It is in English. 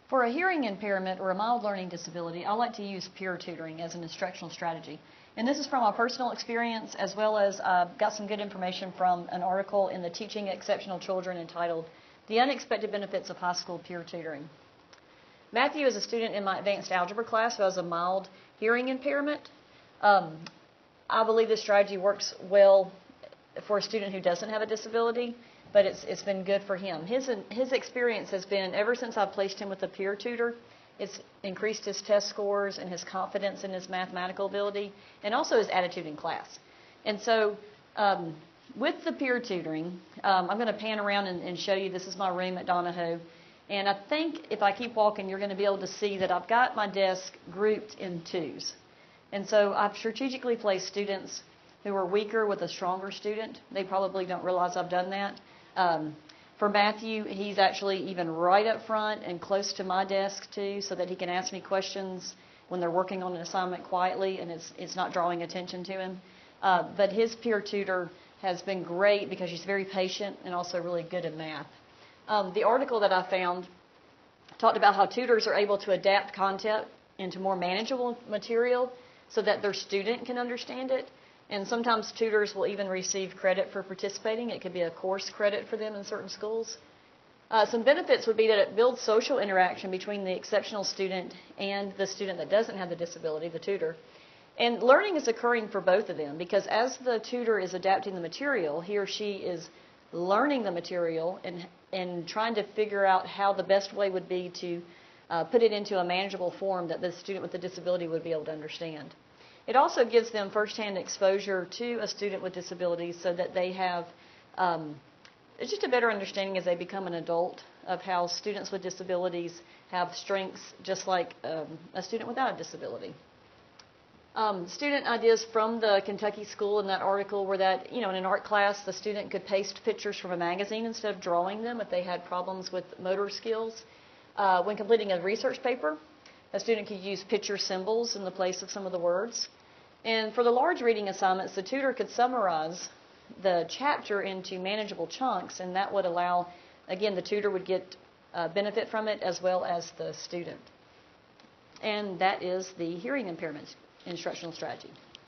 For a hearing impairment or a mild learning disability, I like to use peer tutoring as an instructional strategy. And this is from my personal experience, as well as got some good information from an article in the Teaching Exceptional Children entitled The Unexpected Benefits of High School Peer Tutoring. Matthew is a student in my advanced algebra class who has a mild hearing impairment. I believe this strategy works well for a student who doesn't have a disability, but it's been good for him. His experience has been, ever since I've placed him with a peer tutor, it's increased his test scores and his confidence in his mathematical ability, and also his attitude in class. And so with the peer tutoring, I'm going to pan around and show you, this is my room at Donahoe. And I think if I keep walking, you're going to be able to see that I've got my desk grouped in twos. And so I've strategically placed students who are weaker with a stronger student. They probably don't realize I've done that. For Matthew, he's actually even right up front and close to my desk too, so that he can ask me questions when they're working on an assignment quietly and it's not drawing attention to him. But his peer tutor has been great because she's very patient and also really good at math. The article that I found talked about how tutors are able to adapt content into more manageable material so that their student can understand it. And sometimes tutors will even receive credit for participating. It could be a course credit for them in certain schools. Some benefits would be that it builds social interaction between the exceptional student and the student that doesn't have the disability, the tutor. And learning is occurring for both of them because as the tutor is adapting the material, he or she is learning the material and trying to figure out how the best way would be to put it into a manageable form that the student with the disability would be able to understand. It also gives them firsthand exposure to a student with disabilities so that they have it's just a better understanding as they become an adult of how students with disabilities have strengths just like a student without a disability. Student ideas from the Kentucky school in that article were that, in an art class, the student could paste pictures from a magazine instead of drawing them if they had problems with motor skills. When completing a research paper, a student could use picture symbols in the place of some of the words. And for the large reading assignments, the tutor could summarize the chapter into manageable chunks, and that would allow, again, the tutor would get benefit from it as well as the student. And that is the hearing impairment instructional strategy.